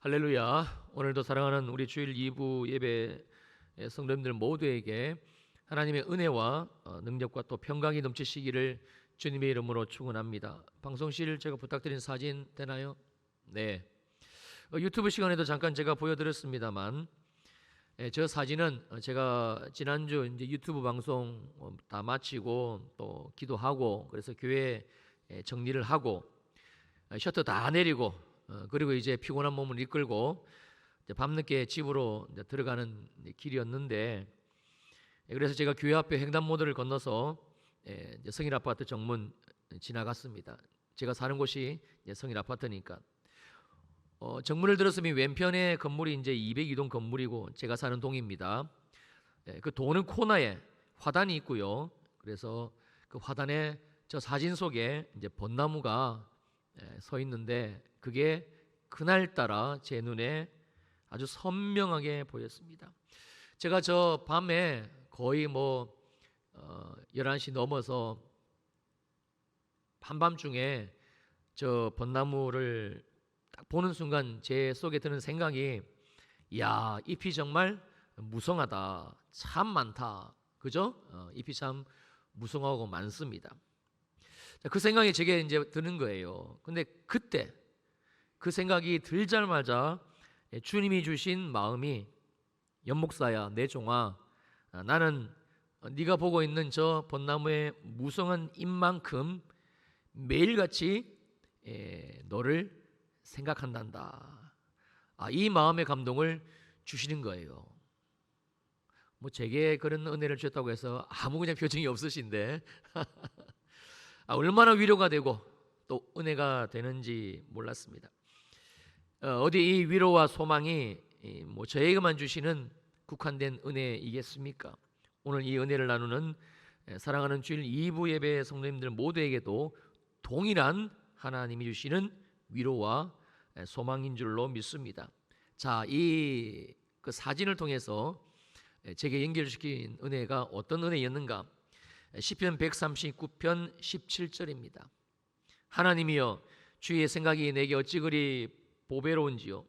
할렐루야. 오늘도 사랑하는 우리 주일 2부 예배 성도님들 모두에게 하나님의 은혜와 능력과 또 평강이 넘치시기를 주님의 이름으로 축원합니다. 방송실 제가 부탁드린 사진 되나요? 네. 유튜브 시간에도 잠깐 제가 보여드렸습니다만, 저 사진은 제가 지난주 이제 유튜브 방송 다 마치고 또 기도하고 그래서 교회 정리를 하고 셔터 다 내리고 그리고 이제 피곤한 몸을 이끌고 이제 밤늦게 집으로 이제 들어가는 길이었는데, 그래서 제가 교회 앞에 횡단보도를 건너서 이제 성일 아파트 정문 지나갔습니다. 제가 사는 곳이 이제 성일 아파트니까 정문을 들었으면 왼편에 건물이 이제 202동 건물이고 제가 사는 동입니다. 그 도는 코너에 화단이 있고요. 그래서 그 화단에 저 사진 속에 이제 벚나무가 서 있는데 그게 그날따라 제 눈에 아주 선명하게 보였습니다. 제가 저 밤에 거의 11시 넘어서 한밤중에 저 벚나무를 딱 보는 순간 제 속에 드는 생각이, 야, 잎이 정말 무성하다, 참 많다, 그죠? 잎이 참 무성하고 많습니다. 그 생각이 제게 이제 드는 거예요. 근데 그때 그 생각이 들자마자 주님이 주신 마음이, 연목사야, 내 종아, 나는 네가 보고 있는 저 벚나무의 무성한 잎만큼 매일같이 너를 생각한단다. 이 마음의 감동을 주시는 거예요. 제게 그런 은혜를 주셨다고 해서 아무 그냥 표정이 없으신데 얼마나 위로가 되고 또 은혜가 되는지 몰랐습니다. 어디 이 위로와 소망이 저에게만 주시는 국한된 은혜이겠습니까? 오늘 이 은혜를 나누는 사랑하는 주일 2부 예배 성도님들 모두에게도 동일한 하나님이 주시는 위로와 소망인 줄로 믿습니다. 자, 그 사진을 통해서 제게 연결시킨 은혜가 어떤 은혜였는가? 시편 139편 17절입니다. 하나님이여, 주의 생각이 내게 어찌 그리 보배로운지요,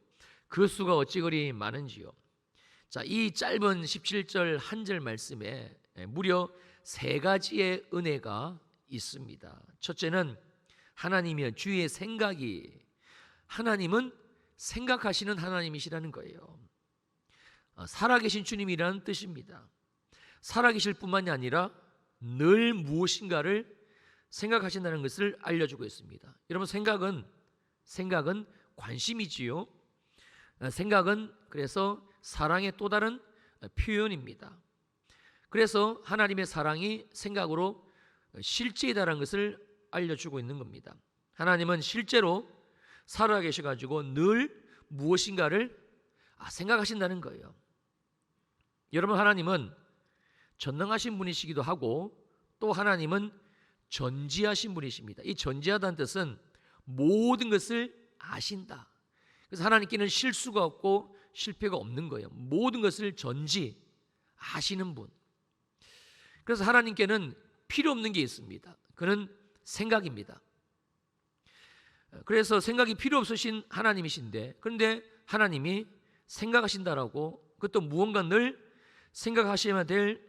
그 수가 어찌 그리 많은지요. 자, 이 짧은 17절 한 절 말씀에 무려 3가지의 은혜가 있습니다. 첫째는 하나님이여, 주의 생각이, 하나님은 생각하시는 하나님이시라는 거예요. 살아계신 주님이라는 뜻입니다. 살아계실 뿐만이 아니라 늘 무엇인가를 생각하신다는 것을 알려주고 있습니다. 여러분, 생각은 관심이지요. 생각은 그래서 사랑의 또 다른 표현입니다. 그래서 하나님의 사랑이 생각으로 실제이다라는 것을 알려주고 있는 겁니다. 하나님은 실제로 살아계셔가지고 늘 무엇인가를 생각하신다는 거예요. 여러분, 하나님은 전능하신 분이시기도 하고 또 하나님은 전지하신 분이십니다. 이 전지하다는 뜻은 모든 것을 아신다. 그래서 하나님께는 실수가 없고 실패가 없는 거예요. 모든 것을 전지하시는 분. 그래서 하나님께는 필요 없는 게 있습니다. 그는 생각입니다. 그래서 생각이 필요 없으신 하나님이신데, 그런데 하나님이 생각하신다라고, 그것도 무언가 늘 생각하셔야 될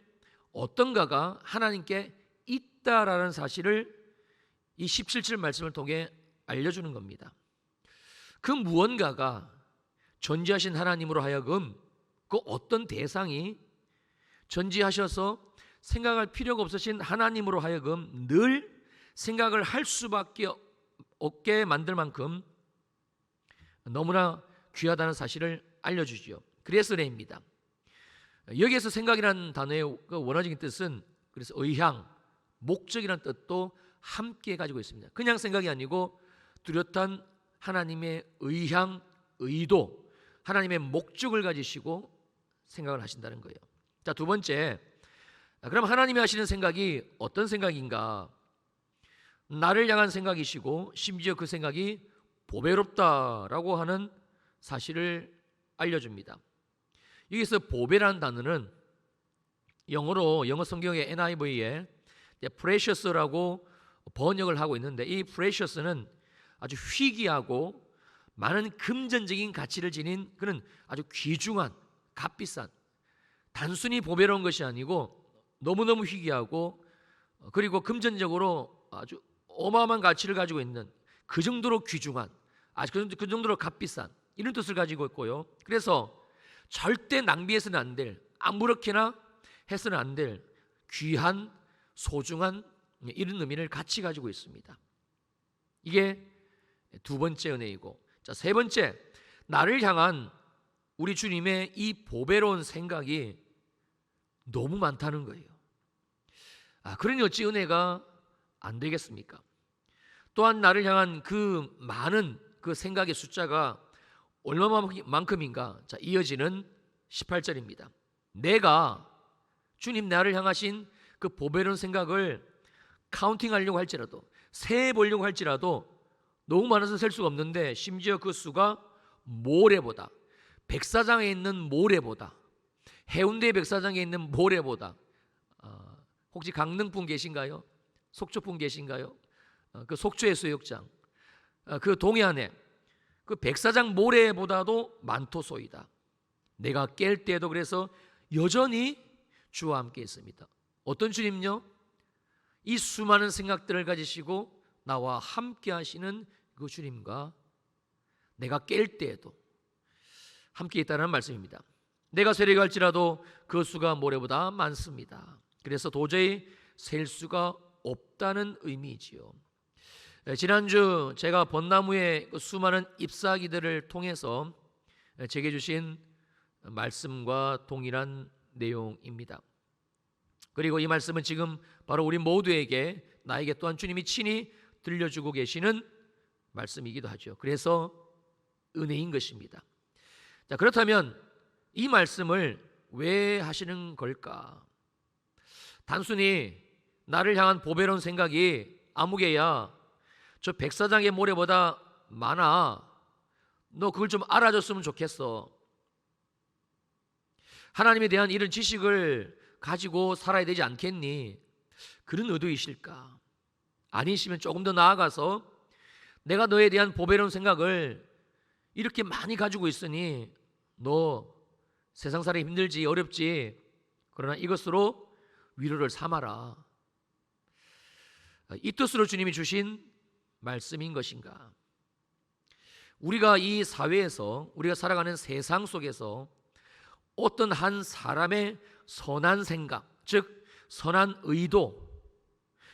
어떤가가 하나님께 있다라는 사실을 이 17절 말씀을 통해 알려주는 겁니다. 그 무언가가 전지하신 하나님으로 하여금 그 어떤 대상이 전지하셔서 생각할 필요가 없으신 하나님으로 하여금 늘 생각을 할 수밖에 없게 만들 만큼 너무나 귀하다는 사실을 알려주지요. 그래서입니다. 여기에서 생각이라는 단어의 그 원어적인 뜻은 그래서 의향, 목적이라는 뜻도 함께 가지고 있습니다. 그냥 생각이 아니고 뚜렷한 하나님의 의향, 의도, 하나님의 목적을 가지시고 생각을 하신다는 거예요. 자, 두 번째, 그럼 하나님이 하시는 생각이 어떤 생각인가? 나를 향한 생각이시고 심지어 그 생각이 보배롭다라고 하는 사실을 알려줍니다. 여기서 보배라는 단어는 영어 성경의 NIV에 precious라고 번역을 하고 있는데, 이 precious는 아주 희귀하고 많은 금전적인 가치를 지닌 그런 아주 귀중한 값비싼 단순히 보배로운 것이 아니고 너무너무 희귀하고 그리고 금전적으로 아주 어마어마한 가치를 가지고 있는 그 정도로 귀중한 그 정도로 값비싼 이런 뜻을 가지고 있고요. 그래서 절대 낭비해서는 안 될 아무렇게나 해서는 안 될 귀한 소중한 이런 의미를 같이 가지고 있습니다. 이게 두 번째 은혜이고, 자, 세 번째, 나를 향한 우리 주님의 이 보배로운 생각이 너무 많다는 거예요. 그러니 어찌 은혜가 안 되겠습니까? 또한 나를 향한 그 많은 그 생각의 숫자가 얼마만큼인가? 자, 이어지는 18절입니다. 내가 주님 나를 향하신 그 보배로운 생각을 카운팅하려고 할지라도 세어 보려고 할지라도 너무 많아서 셀 수가 없는데 심지어 그 수가 모래보다 백사장에 있는 모래보다 해운대 백사장에 있는 모래보다 혹시 강릉분 계신가요? 속초분 계신가요? 그 속초 해수욕장 그 동해안에 그 백사장 모래보다도 많도소이다. 내가 깰 때에도 그래서 여전히 주와 함께 있습니다. 어떤 주님요? 이 수많은 생각들을 가지시고 나와 함께 하시는 그 주님과 내가 깰 때에도 함께 있다는 말씀입니다. 내가 세력할지라도 그 수가 모래보다 많습니다. 그래서 도저히 셀 수가 없다는 의미이지요. 지난주 제가 벚나무의 수많은 잎사귀들을 통해서 제게 주신 말씀과 동일한 내용입니다. 그리고 이 말씀은 지금 바로 우리 모두에게 나에게 또한 주님이 친히 들려주고 계시는 말씀이기도 하죠. 그래서 은혜인 것입니다. 자, 그렇다면 이 말씀을 왜 하시는 걸까? 단순히 나를 향한 보배로운 생각이 아무개야 저 백사장의 모래보다 많아. 너 그걸 좀 알아줬으면 좋겠어. 하나님에 대한 이런 지식을 가지고 살아야 되지 않겠니? 그런 의도이실까? 아니시면 조금 더 나아가서 내가 너에 대한 보배로운 생각을 이렇게 많이 가지고 있으니 너 세상 살이 힘들지 어렵지 그러나 이것으로 위로를 삼아라. 이 뜻으로 주님이 주신 말씀인 것인가? 우리가 이 사회에서 우리가 살아가는 세상 속에서 어떤 한 사람의 선한 생각, 즉 선한 의도,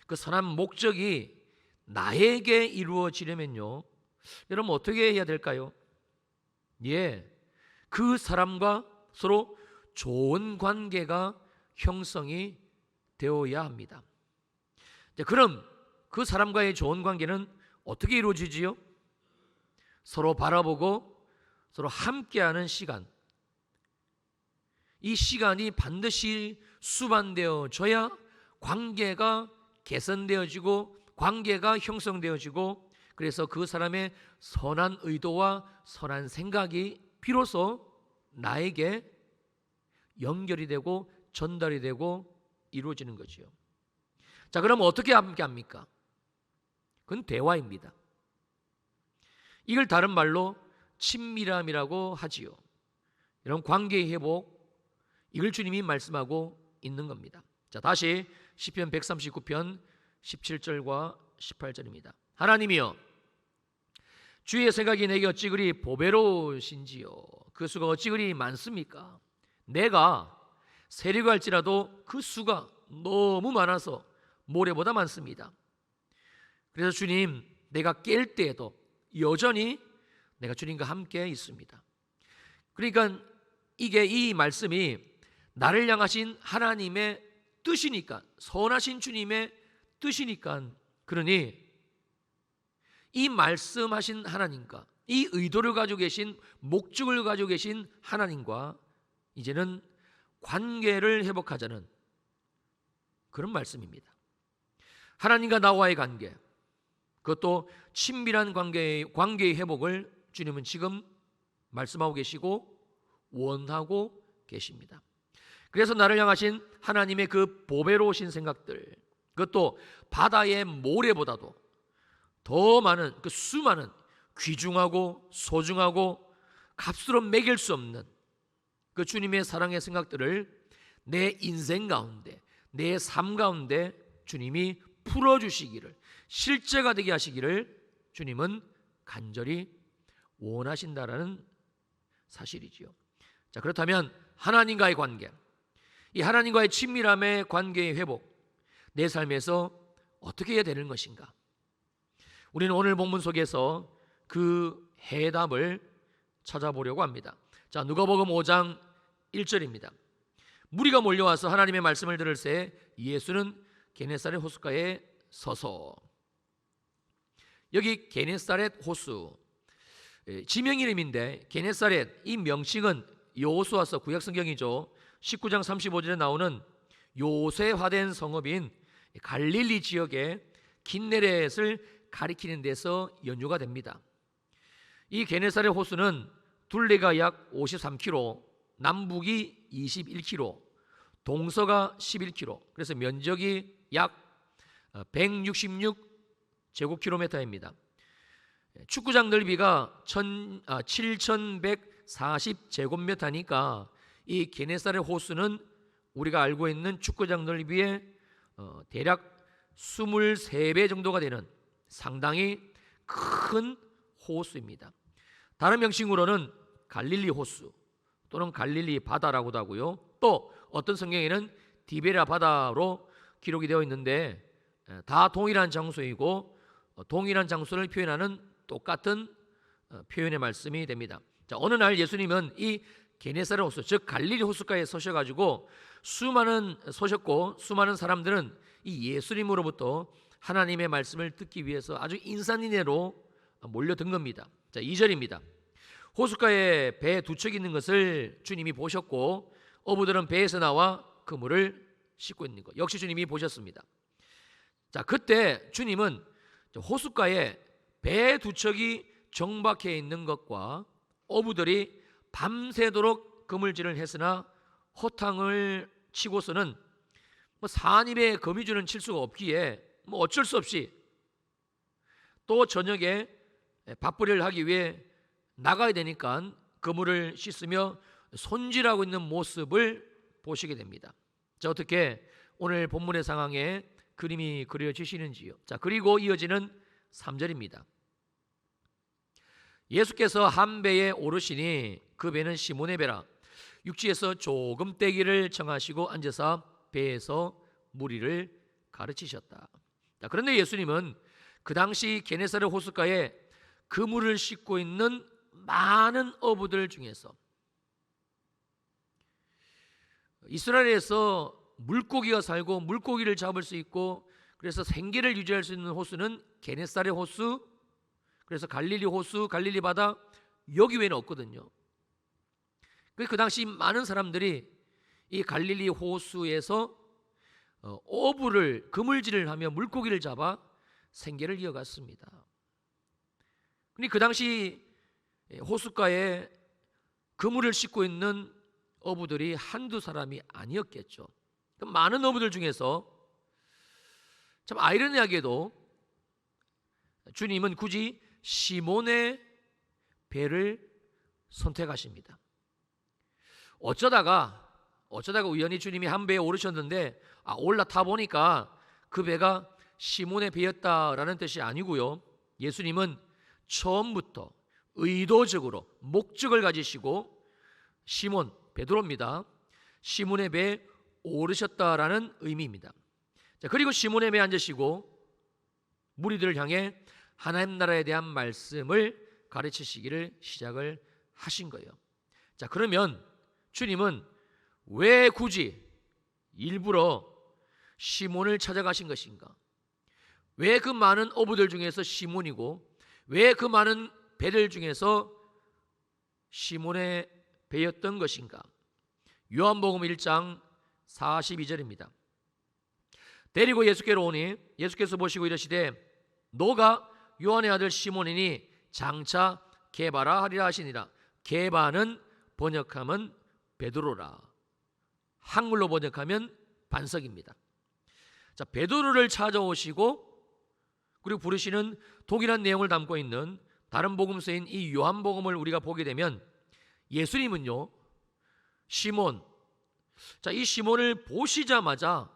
그 선한 목적이 나에게 이루어지려면요, 여러분 어떻게 해야 될까요? 그 사람과 서로 좋은 관계가 형성이 되어야 합니다. 그럼 그 사람과의 좋은 관계는 어떻게 이루어지지요? 서로 바라보고 서로 함께하는 시간. 이 시간이 반드시 수반되어져야 관계가 개선되어지고 관계가 형성되어지고 그래서 그 사람의 선한 의도와 선한 생각이 비로소 나에게 연결이 되고 전달이 되고 이루어지는 거지요. 자, 그럼 어떻게 함께 합니까? 그건 대화입니다. 이걸 다른 말로 친밀함이라고 하지요. 이런 관계의 회복, 이걸 주님이 말씀하고 있는 겁니다. 자, 다시 시편 139편 17절과 18절입니다. 하나님이여, 주의 생각이 내게 어찌 그리 보배로우신지요. 그 수가 어찌 그리 많습니까? 내가 세려고 할지라도 그 수가 너무 많아서 모래보다 많습니다. 그래서 주님, 내가 깰 때에도 여전히 내가 주님과 함께 있습니다. 그러니까 이게 이 말씀이 나를 향하신 하나님의 뜻이니까, 선하신 주님의 뜻이니까, 그러니 이 말씀하신 하나님과 이 의도를 가지고 계신 목적을 가지고 계신 하나님과 이제는 관계를 회복하자는 그런 말씀입니다. 하나님과 나와의 관계, 그것도 친밀한 관계의 회복을 주님은 지금 말씀하고 계시고 원하고 계십니다. 그래서 나를 향하신 하나님의 그 보배로우신 생각들, 그것도 바다의 모래보다도 더 많은 그 수많은 귀중하고 소중하고 값으로 매길 수 없는 그 주님의 사랑의 생각들을 내 인생 가운데, 내 삶 가운데 주님이 풀어주시기를, 실제가 되게 하시기를 주님은 간절히 원하신다라는 사실이지요. 자, 그렇다면 하나님과의 관계, 이 하나님과의 친밀함의 관계의 회복, 내 삶에서 어떻게 해야 되는 것인가? 우리는 오늘 본문 속에서 그 해답을 찾아보려고 합니다. 자, 누가복음 5장 1절입니다. 무리가 몰려와서 하나님의 말씀을 들을 새 예수는 게네사렛 호숫가에 서서, 여기 게네사렛 호수 지명 이름인데, 게네사렛 이 명칭은 여호수아서 구약성경이죠. 19장 35절에 나오는 요새화된 성읍인 갈릴리 지역의 긴네렛을 가리키는 데서 연유가 됩니다. 이 게네사렛 호수는 둘레가 약 53km, 남북이 21km, 동서가 11km, 그래서 면적이 약 166제곱킬로미터입니다. 축구장 넓이가 7,140제곱미터니까 이 게네사렛 호수는 우리가 알고 있는 축구장 넓이의 대략 23배 정도가 되는 상당히 큰 호수입니다. 다른 명칭으로는 갈릴리 호수 또는 갈릴리 바다라고도 하고요. 또 어떤 성경에는 디베랴 바다로 기록이 되어 있는데, 다 동일한 장소이고 동일한 장소를 표현하는 똑같은 표현의 말씀이 됩니다. 자, 어느 날 예수님은 이 게네사렛 호수, 즉 갈릴리 호수가에 서셔가지고 서셨고 수많은 사람들은 이 예수님으로부터 하나님의 말씀을 듣기 위해서 아주 인산인해로 몰려든 겁니다. 자, 2절입니다. 호숫가에 배 두 척이 있는 것을 주님이 보셨고 어부들은 배에서 나와 그물을 씻고 있는 것 역시 주님이 보셨습니다. 자, 그때 주님은 호숫가에 배 두 척이 정박해 있는 것과 어부들이 밤새도록 그물질을 했으나 허탕을 치고서는 산입에 거미줄은 칠 수가 없기에 어쩔 수 없이 또 저녁에 밥벌이를 하기 위해 나가야 되니까 그물을 씻으며 손질하고 있는 모습을 보시게 됩니다. 자, 어떻게 오늘 본문의 상황에 그림이 그려지시는지요? 자, 그리고 이어지는 3절입니다. 예수께서 한 배에 오르시니 그 배는 시몬의 배라. 육지에서 조금 떼기를 청하시고 앉아서 배에서 무리를 가르치셨다. 자, 그런데 예수님은 그 당시 게네사렛 호숫가에 그물을 씻고 있는 많은 어부들 중에서, 이스라엘에서 물고기가 살고 물고기를 잡을 수 있고 그래서 생계를 유지할 수 있는 호수는 게네사렛 호수, 그래서 갈릴리 호수, 갈릴리 바다, 여기 외에는 없거든요. 그 당시 많은 사람들이 이 갈릴리 호수에서 어부를, 그물질을 하며 물고기를 잡아 생계를 이어갔습니다. 근데 그 당시 호숫가에 그물을 싣고 있는 어부들이 한두 사람이 아니었겠죠. 많은 어부들 중에서 참 아이러니하게도 주님은 굳이 시몬의 배를 선택하십니다. 어쩌다가 우연히 주님이 한 배에 오르셨는데 올라타 보니까 그 배가 시몬의 배였다라는 뜻이 아니고요. 예수님은 처음부터 의도적으로 목적을 가지시고 시몬, 베드로입니다. 시몬의 배에 오르셨다라는 의미입니다. 자, 그리고 시몬의 배에 앉으시고 무리들을 향해 하나님 나라에 대한 말씀을 가르치시기를 시작을 하신 거예요. 자, 그러면 주님은 왜 굳이 일부러 시몬을 찾아가신 것인가? 왜 그 많은 어부들 중에서 시몬이고 왜 그 많은 배들 중에서 시몬의 배였던 것인가? 요한복음 1장 42절입니다. 데리고 예수께로 오니 예수께서 보시고 이르시되 너가 요한의 아들 시몬이니 장차 게바라 하리라 하시니라. 게바는 번역하면 베드로라. 한글로 번역하면 반석입니다. 자, 베드로를 찾아오시고 그리고 부르시는 동일한 내용을 담고 있는 다른 복음서인 이 요한복음을 우리가 보게 되면 예수님은요, 시몬, 자, 이 시몬을 보시자마자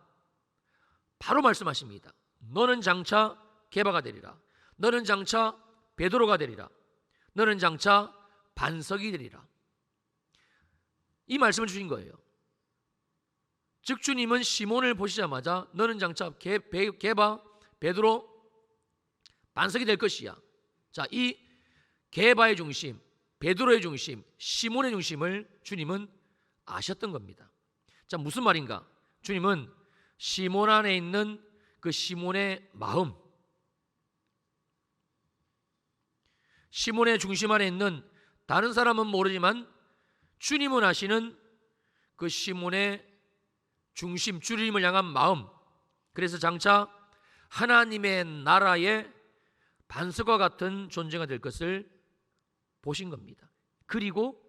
바로 말씀하십니다. 너는 장차 게바가 되리라. 너는 장차 베드로가 되리라. 너는 장차 반석이 되리라. 이 말씀을 주신 거예요. 즉 주님은 시몬을 보시자마자 너는 장차 게바, 베드로, 반석이 될 것이야. 자, 이 게바의 중심, 베드로의 중심, 시몬의 중심을 주님은 아셨던 겁니다. 자, 무슨 말인가? 주님은 시몬 안에 있는 그 시몬의 마음, 시몬의 중심 안에 있는, 다른 사람은 모르지만 주님은 아시는 그 시몬의 중심, 주님을 향한 마음, 그래서 장차 하나님의 나라의 반석과 같은 존재가 될 것을 보신 겁니다. 그리고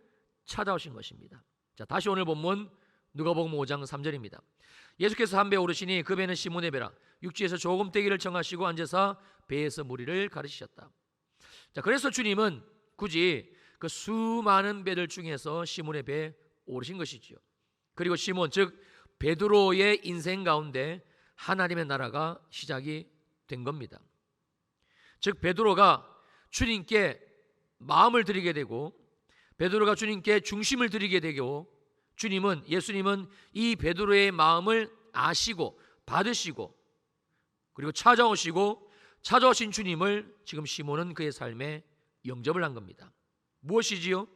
찾아오신 것입니다. 자, 다시 오늘 본문 누가복음 5장 3절입니다. 예수께서 한 배에 오르시니 그 배는 시몬의 배라. 육지에서 조금 떼기를 정하시고 앉아서 배에서 무리를 가르치셨다. 자, 그래서 주님은 굳이 그 수많은 배들 중에서 시몬의 배에 오르신 것이지요. 그리고 시몬, 즉 베드로의 인생 가운데 하나님의 나라가 시작이 된 겁니다. 즉 베드로가 주님께 마음을 드리게 되고, 베드로가 주님께 중심을 드리게 되고, 예수님은 이 베드로의 마음을 아시고 받으시고, 그리고 찾아오신 주님을 지금 시몬은 그의 삶에 영접을 한 겁니다. 무엇이지요?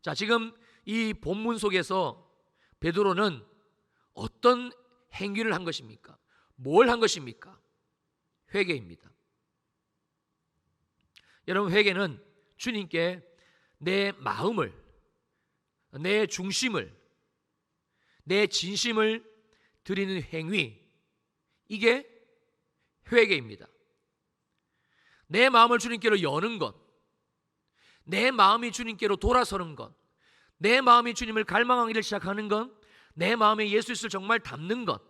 자, 지금 이 본문 속에서 베드로는 어떤 행위를 한 것입니까? 뭘 한 것입니까? 회개입니다. 여러분, 회개는 주님께 내 마음을, 내 중심을, 내 진심을 드리는 행위, 이게 회개입니다. 내 마음을 주님께로 여는 것, 내 마음이 주님께로 돌아서는 것, 내 마음이 주님을 갈망하기를 시작하는 것, 내 마음에 예수 그리스도를 정말 담는 것,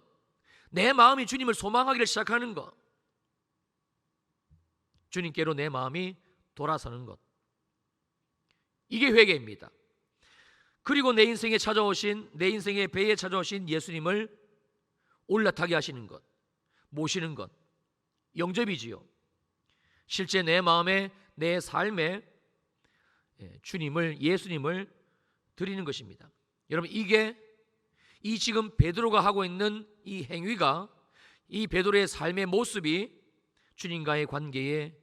내 마음이 주님을 소망하기를 시작하는 것, 주님께로 내 마음이 돌아서는 것, 이게 회개입니다. 그리고 내 인생의 배에 찾아오신 예수님을 올라타게 하시는 것, 모시는 것, 영접이지요. 실제 내 마음에, 내 삶에 예수님을 드리는 것입니다. 여러분, 이 지금 베드로가 하고 있는 이 행위가, 이 베드로의 삶의 모습이 주님과의 관계의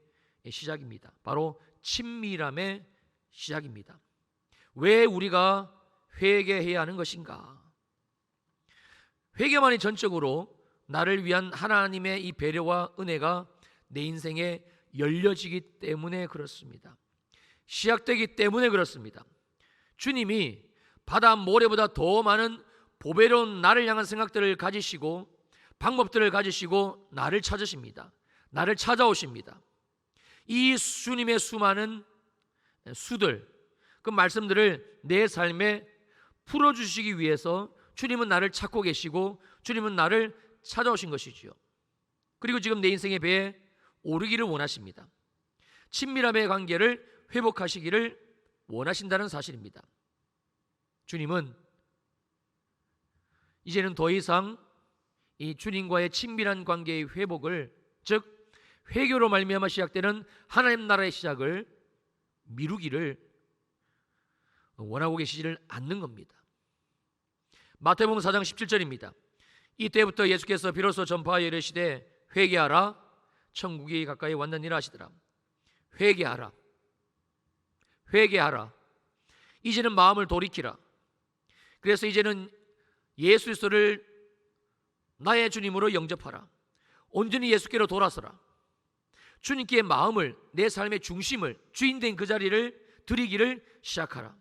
시작입니다. 바로 친밀함의 시작입니다. 왜 우리가 회개해야 하는 것인가? 회개만이 전적으로 나를 위한 하나님의 이 배려와 은혜가 내 인생에 열려지기 때문에 그렇습니다. 시작되기 때문에 그렇습니다. 주님이 바다 모래보다 더 많은 보배로운 나를 향한 생각들을 가지시고, 방법들을 가지시고 나를 찾으십니다. 나를 찾아오십니다. 이 주님의 수많은 수들, 그 말씀들을 내 삶에 풀어주시기 위해서 주님은 나를 찾고 계시고, 주님은 나를 찾아오신 것이지요. 그리고 지금 내 인생의 배에 오르기를 원하십니다. 친밀함의 관계를 회복하시기를 원하신다는 사실입니다. 주님은 이제는 더 이상 이 주님과의 친밀한 관계의 회복을, 즉 회개로 말미암아 시작되는 하나님 나라의 시작을 미루기를 원하고 계시지를 않는 겁니다. 마태복음 4장 17절입니다. 이때부터 예수께서 비로소 전파하여 이르시되 회개하라, 천국이 가까이 왔느니라 하시더라. 회개하라, 회개하라. 이제는 마음을 돌이키라. 그래서 이제는 예수 그리스도를 나의 주님으로 영접하라. 온전히 예수께로 돌아서라. 주님께 마음을, 내 삶의 중심을, 주인된 그 자리를 드리기를 시작하라.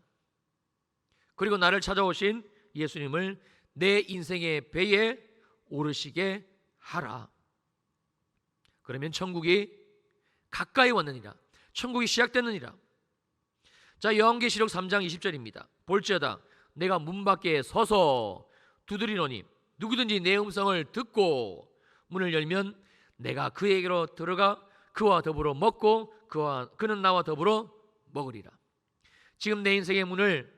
그리고 나를 찾아오신 예수님을 내 인생의 배에 오르시게 하라. 그러면 천국이 가까이 왔느니라. 천국이 시작됐느니라. 자, 요한계시록 3장 20절입니다. 볼지어다 내가 문 밖에 서서 두드리노니 누구든지 내 음성을 듣고 문을 열면 내가 그에게로 들어가 그와 더불어 먹고 그는 나와 더불어 먹으리라. 지금 내 인생의 문을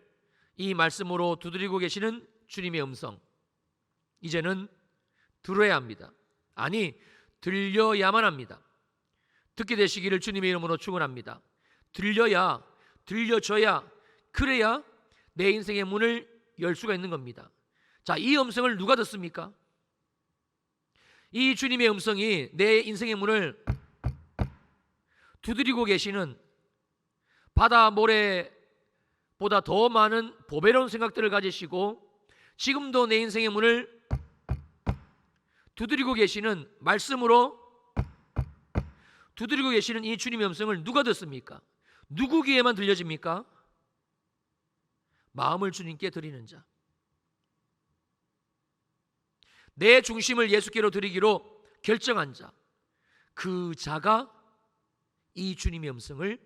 이 말씀으로 두드리고 계시는 주님의 음성, 이제는 들어야 합니다. 아니, 들려야만 합니다. 듣게 되시기를 주님의 이름으로 축원합니다. 들려줘야, 그래야 내 인생의 문을 열 수가 있는 겁니다. 자, 이 음성을 누가 듣습니까? 이 주님의 음성이 내 인생의 문을 두드리고 계시는, 바다 모래보다 더 많은 보배로운 생각들을 가지시고 지금도 내 인생의 문을 두드리고 계시는, 말씀으로 두드리고 계시는 이 주님의 음성을 누가 듣습니까? 누구 귀에만 들려집니까? 마음을 주님께 드리는 자, 내 중심을 예수께로 드리기로 결정한 자, 그 자가 이 주님의 음성을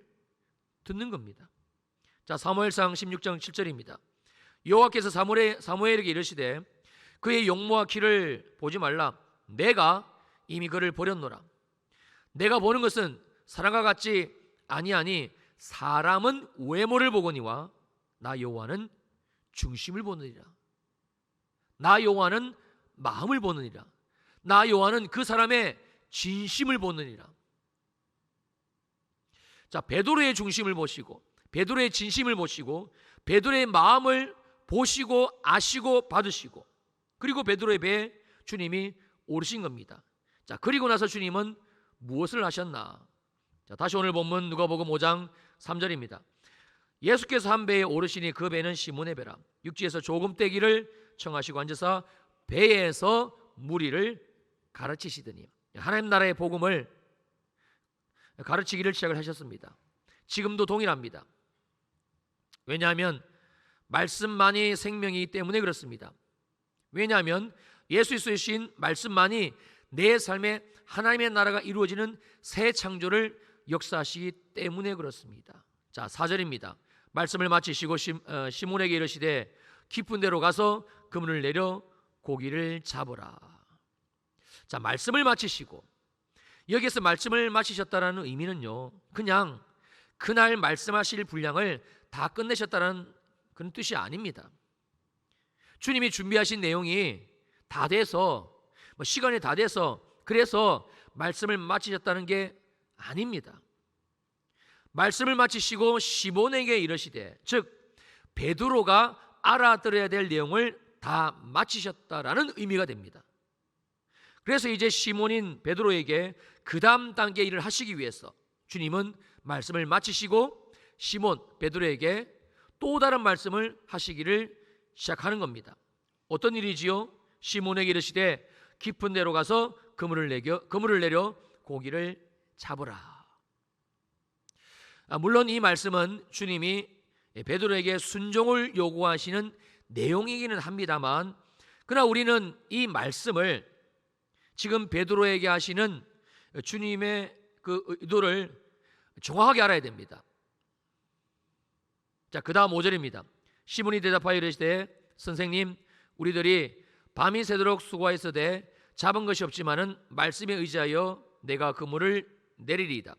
듣는 겁니다. 자, 사무엘상 16장 7절입니다. 여호와께서 사무엘에게 이르시되 그의 용모와 키를 보지 말라. 내가 이미 그를 버렸노라. 내가 보는 것은 사람과 같지 아니하니 사람은 외모를 보거니와 나 여호와는 중심을 보느니라. 나 여호와는 마음을 보느니라. 나 여호와는 그 사람의 진심을 보느니라. 자, 베드로의 중심을 보시고, 베드로의 진심을 보시고, 베드로의 마음을 보시고 아시고 받으시고, 그리고 베드로의 배에 주님이 오르신 겁니다. 자, 그리고 나서 주님은 무엇을 하셨나? 자, 다시 오늘 본문 누가복음 5장 3절입니다. 예수께서 한 배에 오르시니 그 배는 시몬의 배라. 육지에서 조금 떼기를 청하시고 앉으사 배에서 무리를 가르치시더니, 하나님 나라의 복음을 가르치기를 시작을 하셨습니다. 지금도 동일합니다. 왜냐하면 말씀만이 생명이기 때문에 그렇습니다. 왜냐하면 예수 그리스도이신 말씀만이 내 삶에 하나님의 나라가 이루어지는 새 창조를 역사하시기 때문에 그렇습니다. 자, 4절입니다. 말씀을 마치시고 시몬에게 이르시되 깊은 데로 가서 그물을 내려 고기를 잡으라. 자, 말씀을 마치시고, 여기에서 말씀을 마치셨다라는 의미는요, 그냥 그날 말씀하실 분량을 다 끝내셨다는 그런 뜻이 아닙니다. 주님이 준비하신 내용이 다 돼서, 시간이 다 돼서 그래서 말씀을 마치셨다는 게 아닙니다. 말씀을 마치시고 시몬에게 이르시되, 즉 베드로가 알아들어야 될 내용을 다 마치셨다라는 의미가 됩니다. 그래서 이제 시몬인 베드로에게 그 다음 단계 일을 하시기 위해서 주님은 말씀을 마치시고 시몬 베드로에게 또 다른 말씀을 하시기를 시작하는 겁니다. 어떤 일이지요? 시몬에게 이르시되 깊은 데로 가서 그물을 내려 고기를 잡으라. 물론 이 말씀은 주님이 베드로에게 순종을 요구하시는 내용이기는 합니다만, 그러나 우리는 이 말씀을 지금 베드로에게 하시는 주님의 그 의도를 정확하게 알아야 됩니다. 자, 그 다음 5절입니다. 시몬이 대답하여 이르시되 선생님, 우리들이 밤이 새도록 수고하였으되 잡은 것이 없지만은 말씀에 의지하여 내가 그물을 내리리이다.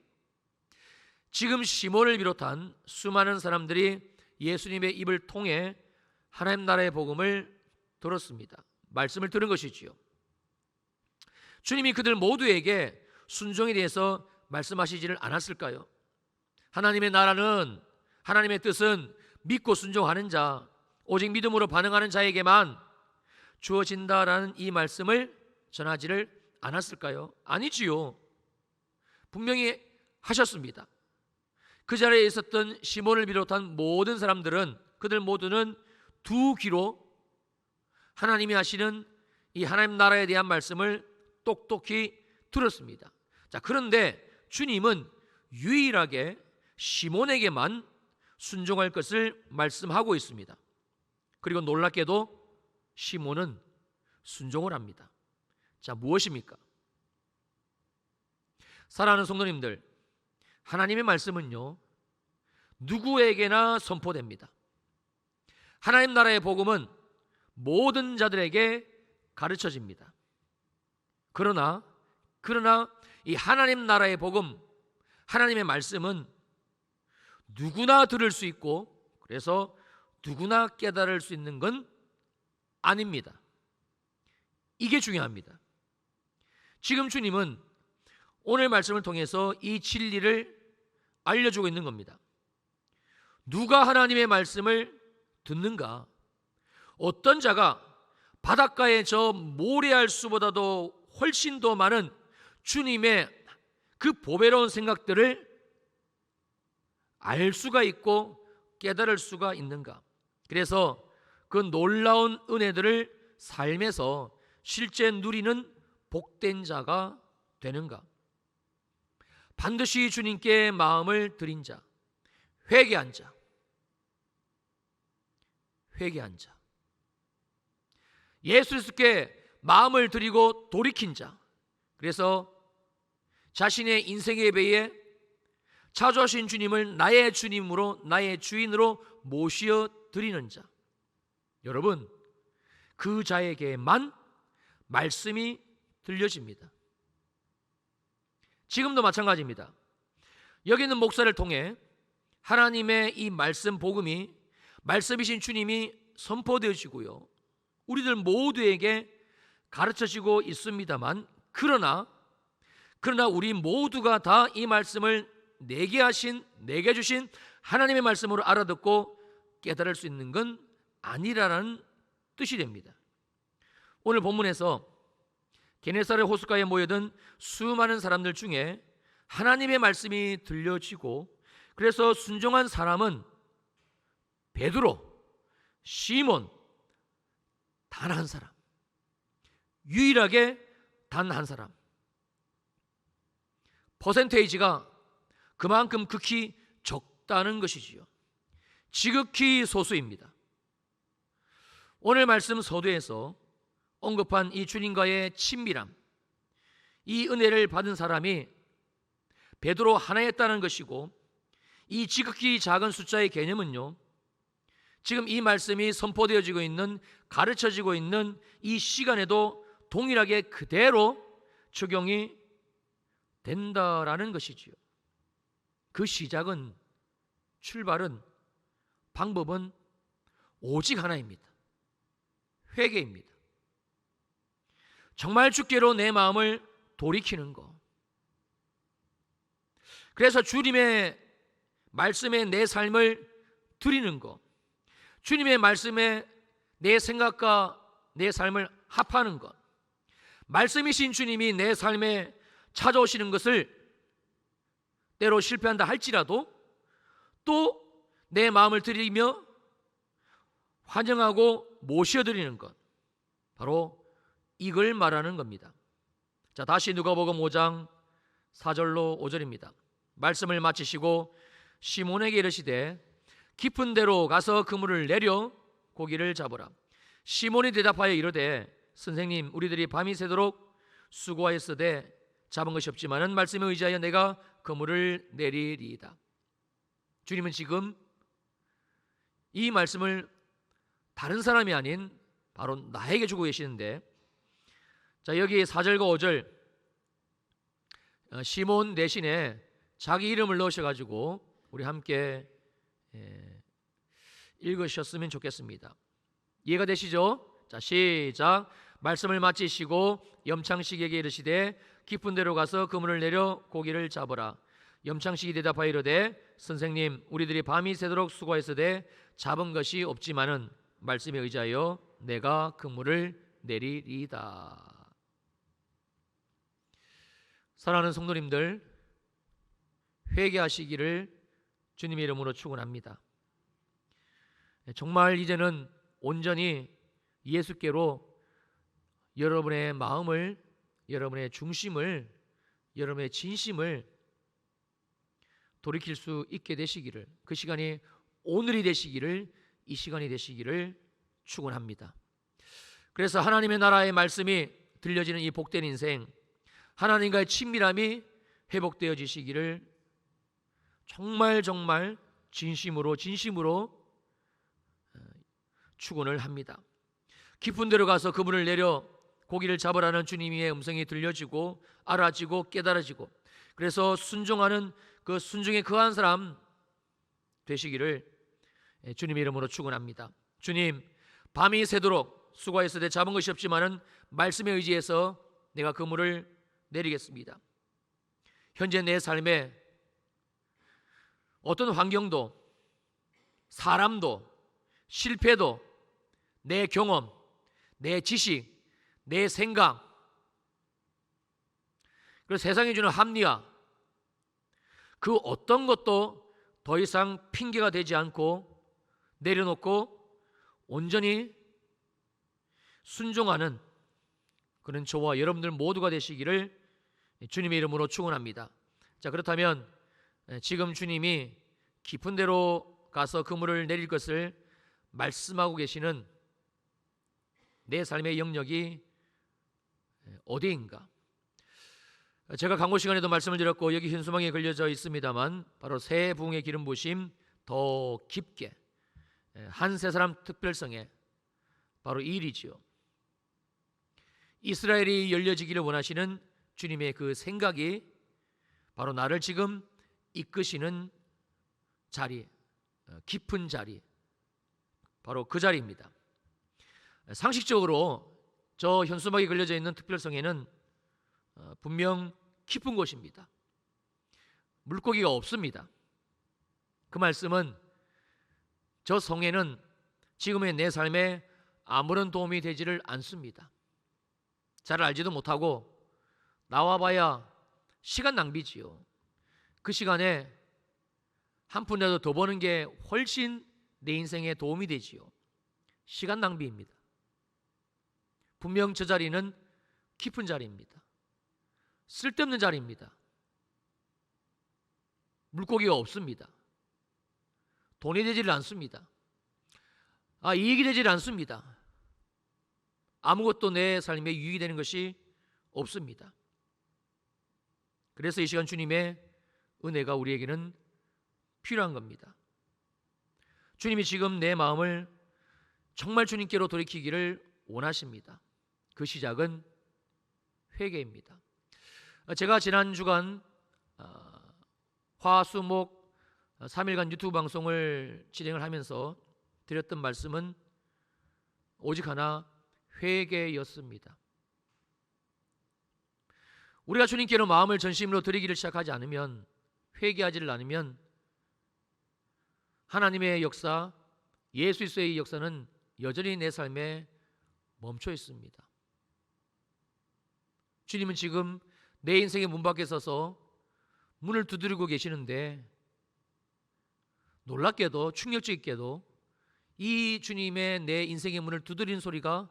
지금 시몬을 비롯한 수많은 사람들이 예수님의 입을 통해 하나님 나라의 복음을 들었습니다. 말씀을 들은 것이지요. 주님이 그들 모두에게 순종에 대해서 말씀하시지를 않았을까요? 하나님의 나라는, 하나님의 뜻은 믿고 순종하는 자, 오직 믿음으로 반응하는 자에게만 주어진다라는 이 말씀을 전하지를 않았을까요? 아니지요. 분명히 하셨습니다. 그 자리에 있었던 시몬을 비롯한 모든 사람들은, 그들 모두는 두 귀로 하나님이 하시는 이 하나님 나라에 대한 말씀을 똑똑히 들었습니다. 자, 그런데 주님은 유일하게 시몬에게만 순종할 것을 말씀하고 있습니다. 그리고 놀랍게도 시몬은 순종을 합니다. 자, 무엇입니까? 사랑하는 성도님들, 하나님의 말씀은요, 누구에게나 선포됩니다. 하나님 나라의 복음은 모든 자들에게 가르쳐집니다. 그러나 이 하나님 나라의 복음, 하나님의 말씀은 누구나 들을 수 있고 그래서 누구나 깨달을 수 있는 건 아닙니다. 이게 중요합니다. 지금 주님은 오늘 말씀을 통해서 이 진리를 알려주고 있는 겁니다. 누가 하나님의 말씀을 듣는가? 어떤 자가 바닷가의 저 모래알 수보다도 훨씬 더 많은 주님의 그 보배로운 생각들을 알 수가 있고 깨달을 수가 있는가? 그래서 그 놀라운 은혜들을 삶에서 실제 누리는 복된 자가 되는가? 반드시 주님께 마음을 드린 자, 회개한 자, 예수 그리스도께 마음을 드리고 돌이킨 자, 그래서 자신의 인생의 예배에 찾아오신 주님을 나의 주님으로, 나의 주인으로 모시어 드리는 자, 여러분, 그 자에게만 말씀이 들려집니다. 지금도 마찬가지입니다. 여기 있는 목사를 통해 하나님의 이 말씀 복음이, 말씀이신 주님이 선포되어지고요, 우리들 모두에게 가르쳐지고 있습니다만, 그러나 우리 모두가 다 이 말씀을 내게 주신 하나님의 말씀으로 알아듣고 깨달을 수 있는 건 아니라는 뜻이 됩니다. 오늘 본문에서 게네사렛 호숫가에 모여든 수많은 사람들 중에 하나님의 말씀이 들려지고, 그래서 순종한 사람은 베드로, 시몬, 단 한 사람, 유일하게 단 한 사람. 퍼센테이지가 그만큼 극히 적다는 것이지요. 지극히 소수입니다. 오늘 말씀 서두에서 언급한 이 주님과의 친밀함, 이 은혜를 받은 사람이 베드로 하나였다는 것이고, 이 지극히 작은 숫자의 개념은요, 지금 이 말씀이 선포되어지고 있는, 가르쳐지고 있는 이 시간에도 동일하게 그대로 적용이 된다라는 것이지요. 그 시작은, 출발은, 방법은 오직 하나입니다. 회개입니다. 정말 주께로 내 마음을 돌이키는 것. 그래서 주님의 말씀에 내 삶을 드리는 것, 주님의 말씀에 내 생각과 내 삶을 합하는 것, 말씀이신 주님이 내 삶에 찾아오시는 것을 때로 실패한다 할지라도 또 내 마음을 드리며 환영하고 모셔드리는 것, 바로 이걸 말하는 겁니다. 자, 다시 누가복음 5장 4절로 5절입니다. 말씀을 마치시고 시몬에게 이르시되 깊은 데로 가서 그물을 내려 고기를 잡으라. 시몬이 대답하여 이르되 선생님, 우리들이 밤이 새도록 수고하였으되 잡은 것이 없지만은 말씀에 의지하여 내가 그물을 내리리이다. 주님은 지금 이 말씀을 다른 사람이 아닌 바로 나에게 주고 계시는데, 자, 여기 4절과 5절 시몬 대신에 자기 이름을 넣으셔가지고 우리 함께 읽으셨으면 좋겠습니다. 이해가 되시죠? 자, 시작. 말씀을 마치시고 염창식에게 이르시되 깊은 데로 가서 그물을 내려 고기를 잡으라. 염창식이 대답하여 이르되 선생님, 우리들이 밤이 새도록 수고하였으되 잡은 것이 없지만은 말씀에 의지하여 내가 그물을 내리리이다. 사랑하는 성도님들, 회개하시기를 주님의 이름으로 축원합니다. 정말 이제는 온전히 예수께로 여러분의 마음을, 여러분의 중심을, 여러분의 진심을 돌이킬 수 있게 되시기를, 그 시간이 오늘이 되시기를, 이 시간이 되시기를 축원합니다. 그래서 하나님의 나라의 말씀이 들려지는 이 복된 인생, 하나님과의 친밀함이 회복되어지시기를 정말 진심으로 축원을 합니다. 깊은 데로 가서 그물을 내려 고기를 잡으라는 주님의 음성이 들려지고 알아지고 깨달아지고, 그래서 순종하는 그 순종에 거한 사람 되시기를 주님의 이름으로 축원합니다. 주님, 밤이 새도록 수고하였으되 잡은 것이 없지만은 말씀에 의지해서 내가 그물을 내리겠습니다. 현재 내 삶에 어떤 환경도, 사람도, 실패도, 내 경험, 내 지식, 내 생각, 그리고 세상이 주는 합리화, 그 어떤 것도 더 이상 핑계가 되지 않고 내려놓고 온전히 순종하는 그런 저와 여러분들 모두가 되시기를 주님의 이름으로 축원합니다. 자, 그렇다면 지금 주님이 깊은 데로 가서 그물을 내릴 것을 말씀하고 계시는 내 삶의 영역이 어디인가? 제가 광고 시간에도 말씀을 드렸고 여기 현수막에 걸려져 있습니다만 바로 새 부흥의 기름 부으심 더 깊게 한 세 사람 특별성에 바로 이 일이지요. 이스라엘이 열려지기를 원하시는 주님의 그 생각이 바로 나를 지금 이끄시는 자리, 깊은 자리, 바로 그 자리입니다. 상식적으로 저 현수막에 걸려져 있는 특별성에는 분명 깊은 곳입니다. 물고기가 없습니다. 그 말씀은 저 성에는 지금의 내 삶에 아무런 도움이 되지를 않습니다. 잘 알지도 못하고 나와봐야 시간 낭비지요. 그 시간에 한 푼이라도 더 버는 게 훨씬 내 인생에 도움이 되지요. 시간 낭비입니다. 분명 저 자리는 깊은 자리입니다. 쓸데없는 자리입니다. 물고기가 없습니다. 돈이 되지를 않습니다. 이익이 되지를 않습니다. 아무것도 내 삶에 유익이 되는 것이 없습니다. 그래서 이 시간 주님의 은혜가 우리에게는 필요한 겁니다. 주님이 지금 내 마음을 정말 주님께로 돌이키기를 원하십니다. 그 시작은 회개입니다. 제가 지난 주간 화수목 3일간 유튜브 방송을 진행을 하면서 드렸던 말씀은 오직 하나, 회개였습니다. 우리가 주님께로 마음을 전심으로 드리기를 시작하지 않으면, 회개하지를 않으면 하나님의 역사, 예수 그리스도의 역사는 여전히 내 삶에 멈춰 있습니다. 주님은 지금 내 인생의 문 밖에 서서 문을 두드리고 계시는데 놀랍게도, 충격적 있게도 이 주님의 내 인생의 문을 두드리는 소리가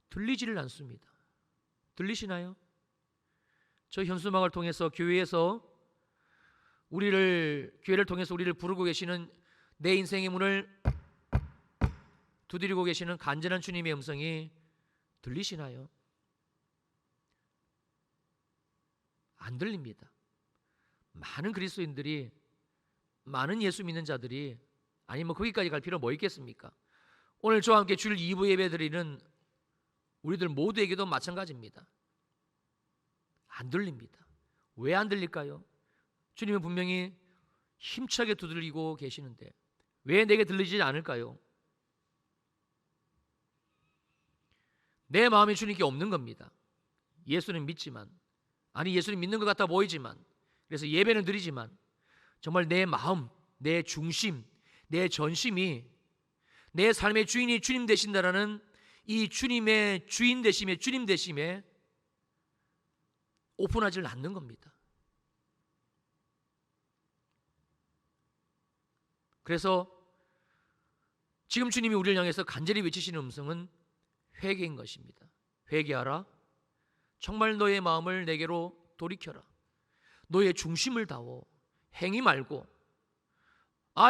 들리지를 않습니다. 들리시나요? 저 현수막을 통해서 교회에서 교회를 통해서 우리를 부르고 계시는 내 인생의 문을 두드리고 계시는 간절한 주님의 음성이 들리시나요? 안 들립니다. 많은 그리스도인들이, 많은 예수 믿는 자들이, 아니 거기까지 갈 필요 뭐 있겠습니까? 오늘 저와 함께 주일 2부 예배 드리는 우리들 모두에게도 마찬가지입니다. 안 들립니다. 왜 안 들릴까요? 주님은 분명히 힘차게 두드리고 계시는데 왜 내게 들리지 않을까요? 내 마음이 주님께 없는 겁니다. 예수는 믿지만, 예수는 믿는 것 같아 보이지만, 그래서 예배는 드리지만 정말 내 마음, 내 중심, 내 전심이 내 삶의 주인이 주님 되신다라는 이 주님의 주인 되심에, 주님 되심에 오픈하지 않는 겁니다. 그래서 지금 주님이 우리를 향해서 간절히 외치시는 음성은 회개인 것입니다. 회개하라. 정말 너의 마음을 내게로 돌이켜라. 너의 중심을 다워. 행위 말고.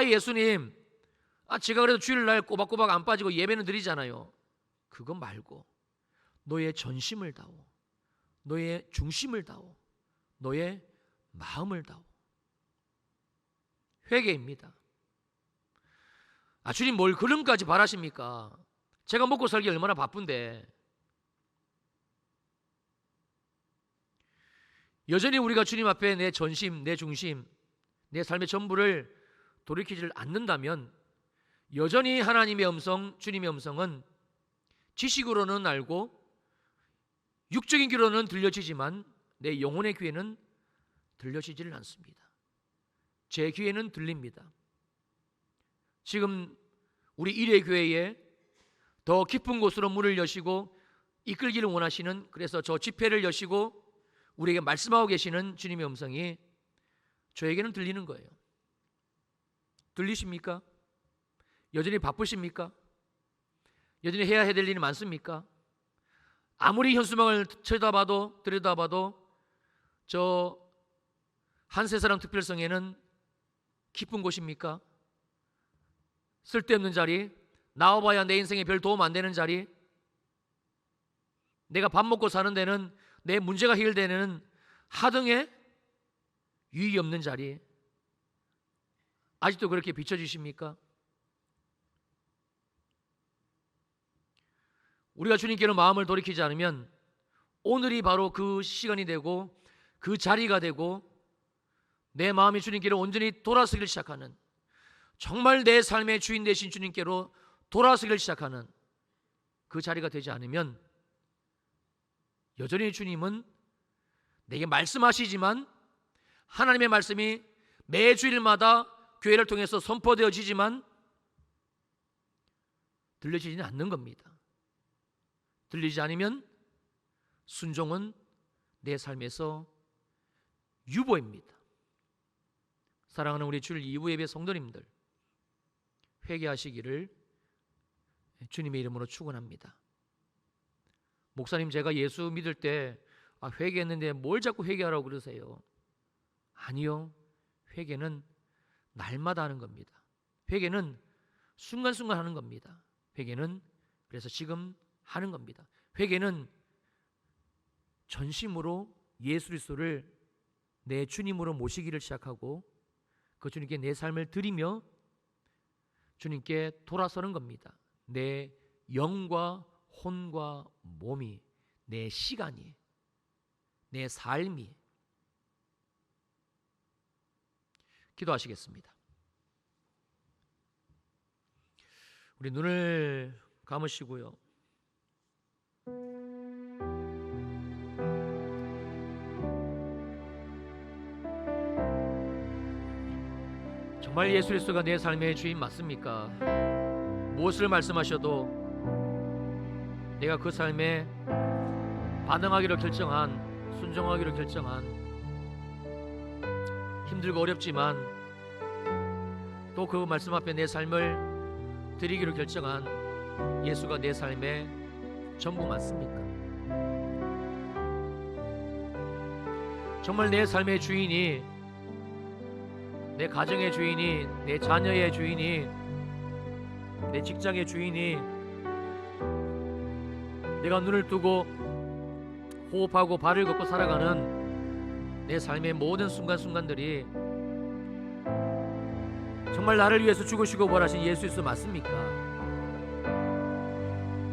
예수님, 제가 그래도 주일날 꼬박꼬박 안 빠지고 예배는 드리잖아요. 그거 말고 너의 전심을 다워. 너의 중심을 다워. 너의 마음을 다워. 회개입니다. 주님 뭘 그런까지 바라십니까? 제가 먹고 살기 얼마나 바쁜데. 여전히 우리가 주님 앞에 내 전심, 내 중심, 내 삶의 전부를 돌이키지를 않는다면 여전히 하나님의 음성, 주님의 음성은 지식으로는 알고 육적인 귀로는 들려지지만 내 영혼의 귀에는 들려지지를 않습니다. 제 귀에는 들립니다. 지금 우리 일회교회에 더 깊은 곳으로 문을 여시고 이끌기를 원하시는, 그래서 저 집회를 여시고 우리에게 말씀하고 계시는 주님의 음성이 저에게는 들리는 거예요. 들리십니까? 여전히 바쁘십니까? 여전히 해야 될 일이 많습니까? 아무리 현수막을 들여다봐도 저 한세사랑 특별성에는 깊은 곳입니까? 쓸데없는 자리, 나와봐야 내 인생에 별 도움 안 되는 자리, 내가 밥 먹고 사는 데는, 내 문제가 해결되는 하등에 유익이 없는 자리, 아직도 그렇게 비춰주십니까? 우리가 주님께로 마음을 돌이키지 않으면 오늘이 바로 그 시간이 되고 그 자리가 되고 내 마음이 주님께로 온전히 돌아서기를 시작하는, 정말 내 삶의 주인 되신 주님께로 돌아서기를 시작하는 그 자리가 되지 않으면 여전히 주님은 내게 말씀하시지만, 하나님의 말씀이 매 주일마다 교회를 통해서 선포되어지지만 들려지지는 않는 겁니다. 들리지 않으면 순종은 내 삶에서 유보입니다. 사랑하는 우리 주일 2부 예배 성도님들, 회개하시기를 주님의 이름으로 축원합니다. 목사님, 제가 예수 믿을 때 회개했는데 뭘 자꾸 회개하라고 그러세요? 아니요, 회개는 날마다 하는 겁니다. 회개는 순간순간 하는 겁니다. 회개는 그래서 지금 하는 겁니다. 회개는 전심으로 예수 그리스도를 내 주님으로 모시기를 시작하고 그 주님께 내 삶을 드리며 주님께 돌아서는 겁니다. 내 영과 혼과 몸이, 내 시간이, 내 삶이. 기도하시겠습니다. 우리 눈을 감으시고요. 정말 예수 그리스도가 내 삶의 주인 맞습니까? 무엇을 말씀하셔도 내가 그 삶에 반응하기로 결정한, 순종하기로 결정한, 힘들고 어렵지만 또 그 말씀 앞에 내 삶을 드리기로 결정한 예수가 내 삶의 전부 맞습니까? 정말 내 삶의 주인이, 내 가정의 주인이, 내 자녀의 주인이, 내 직장의 주인이, 내가 눈을 뜨고 호흡하고 발을 걷고 살아가는 내 삶의 모든 순간순간들이 정말 나를 위해서 죽으시고 부활하신 예수 그리스도 맞습니까?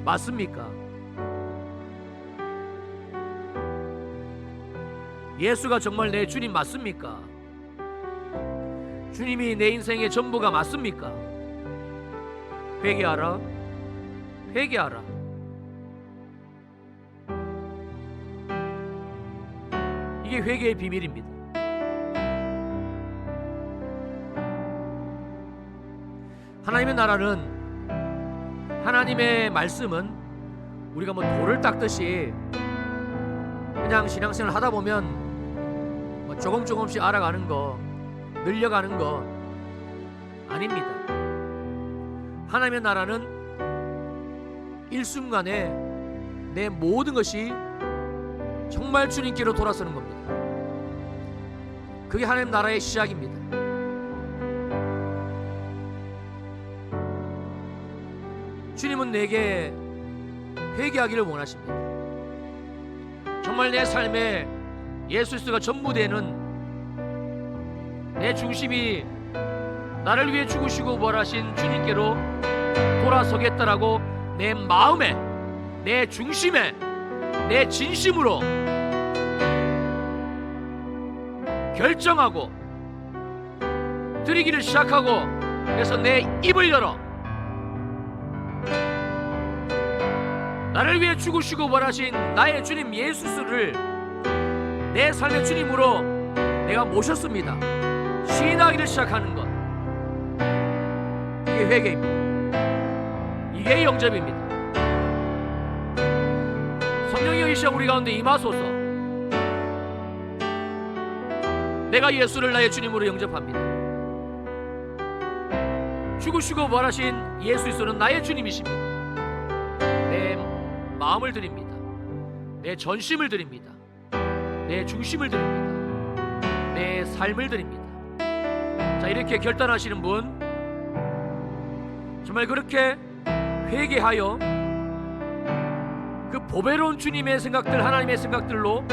맞습니까? 예수가 정말 내 주님 맞습니까? 주님이 내 인생의 전부가 맞습니까? 회개하라, 회개하라. 이게 회개의 비밀입니다. 하나님의 나라는, 하나님의 말씀은 우리가 뭐 돌을 닦듯이 그냥 신앙생활을 하다 보면 뭐 조금씩 알아가는 거, 늘려가는 거 아닙니다. 하나님의 나라는 일순간에 내 모든 것이 정말 주님께로 돌아서는 겁니다. 그게 하나님 나라의 시작입니다. 주님은 내게 회개하기를 원하십니다. 정말 내 삶에 예수 그리스도가 전부 되는, 내 중심이 나를 위해 죽으시고 부활하신 주님께로 돌아서겠다라고 내 마음에, 내 중심에, 내 진심으로 결정하고 드리기를 시작하고, 그래서 내 입을 열어 나를 위해 죽으시고 부활하신 나의 주님 예수를 내 삶의 주님으로 내가 모셨습니다. 시인하기를 시작하는 것, 이게 회개입니다. 이게 영접입니다. 성령이 이 시간 우리 가운데 임하소서. 내가 예수를 나의 주님으로 영접합니다. 죽으시고 부활하신 예수 그리스도는 나의 주님이십니다. 내 마음을 드립니다. 내 전심을 드립니다. 내 중심을 드립니다. 내 삶을 드립니다. 자, 이렇게 결단하시는 분, 정말 그렇게 회개하여 그 보배로운 주님의 생각들, 하나님의 생각들로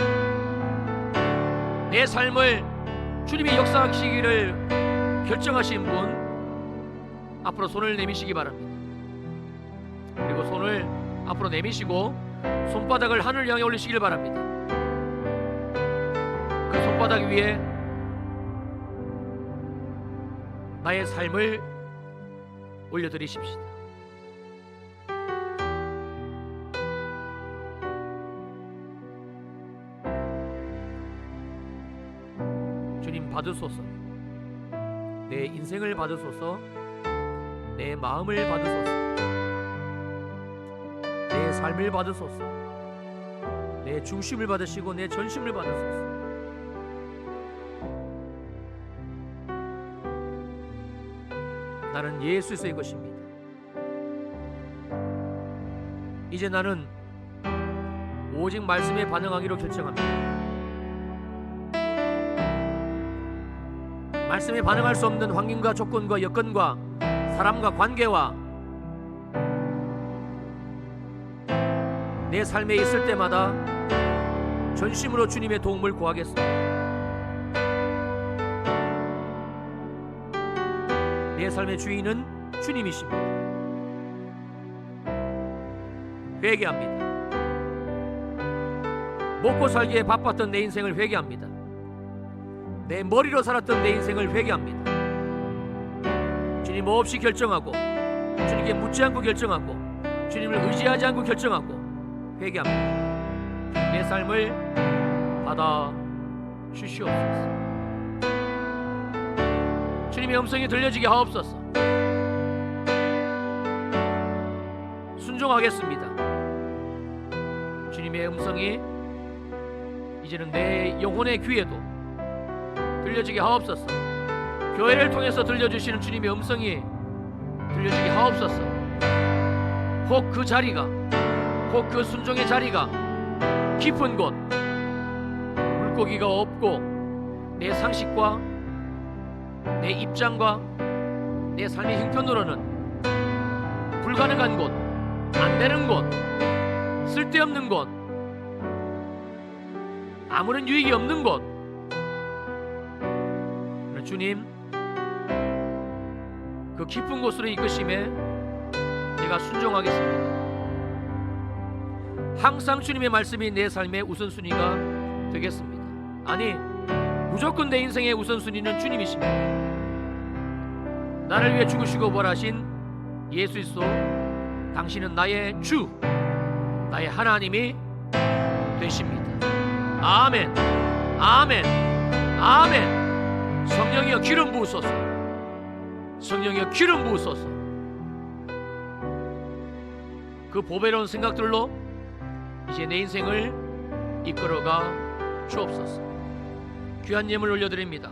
내 삶을 주님이 역사하시기를 결정하신 분, 앞으로 손을 내미시기 바랍니다. 그리고 손을 앞으로 내미시고 손바닥을 하늘 향해 올리시길 바랍니다. 그 손바닥 위에 나의 삶을 올려드리십시다. 주님 받으소서. 내 인생을 받으소서. 내 마음을 받으소서. 내 삶을 받으소서. 내 중심을 받으시고 내 전심을 받으소서. 나는 예수의 것입니다. 이제 나는 오직 말씀에 반응하기로 결정합니다. 말씀에 반응할 수 없는 환경과 조건과 여건과 사람과 관계와 내 삶에 있을 때마다 전심으로 주님의 도움을 구하겠습니다. 내 삶의 주인은 주님이십니다. 회개합니다. 먹고 살기에 바빴던 내 인생을 회개합니다. 내 머리로 살았던 내 인생을 회개합니다. 주님 없이 결정하고, 주님께 묻지 않고 결정하고, 주님을 의지하지 않고 결정하고 회개합니다. 내 삶을 받아 주시옵소서. 주님의 음성이 들려지게 하옵소서. 순종하겠습니다. 주님의 음성이 이제는 내 영혼의 귀에도 들려지게 하옵소서. 교회를 통해서 들려주시는 주님의 음성이 들려지게 하옵소서. 혹 그 자리가, 혹 그 순종의 자리가 깊은 곳, 물고기가 없고 내 상식과 내 입장과 내 삶의 형편으로는 불가능한 곳, 안 되는 곳, 쓸데없는 곳, 아무런 유익이 없는 곳, 주님 그 깊은 곳으로 이끄심에 내가 순종하겠습니다. 항상 주님의 말씀이 내 삶의 우선순위가 되겠습니다. 아니, 무조건 내 인생의 우선순위는 주님이십니다. 나를 위해 죽으시고 부활하신 예수 그리스도, 당신은 나의 주, 나의 하나님이 되십니다. 아멘, 아멘, 아멘. 성령이여 기름 부으소서. 성령이여 기름 부으소서. 그 보배로운 생각들로 이제 내 인생을 이끌어가 주옵소서. 귀한 예물 올려드립니다.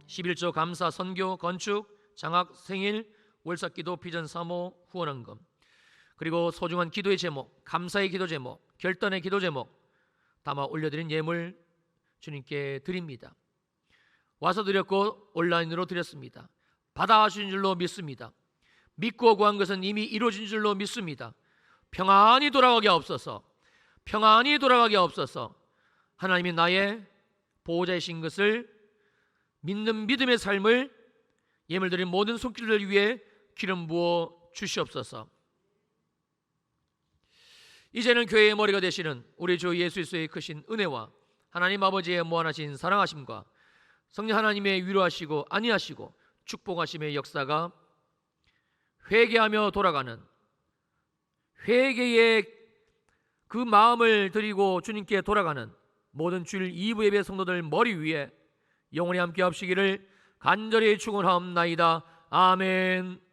11조 감사, 선교, 건축, 장학, 생일, 월삭기도, 비전 사모, 후원헌금, 그리고 소중한 기도의 제목, 감사의 기도 제목, 결단의 기도 제목 담아 올려드린 예물 주님께 드립니다. 와서 드렸고 온라인으로 드렸습니다. 받아주신 줄로 믿습니다. 믿고 구한 것은 이미 이루어진 줄로 믿습니다. 평안히 돌아가게 하옵소서. 평안히 돌아가게 하옵소서. 하나님이 나의 보호자이신 것을 믿는 믿음의 삶을 예물드린 모든 손길을 위해 기름 부어 주시옵소서. 이제는 교회의 머리가 되시는 우리 주 예수 그리스도의 크신 은혜와 하나님 아버지의 무한하신 사랑하심과 성령 하나님의 위로하시고 안위하시고 축복하심의 역사가 회개하며 돌아가는, 회개의 그 마음을 드리고 주님께 돌아가는 모든 주일 2부 예배 성도들 머리 위에 영원히 함께 합시기를 간절히 축원하옵나이다. 아멘.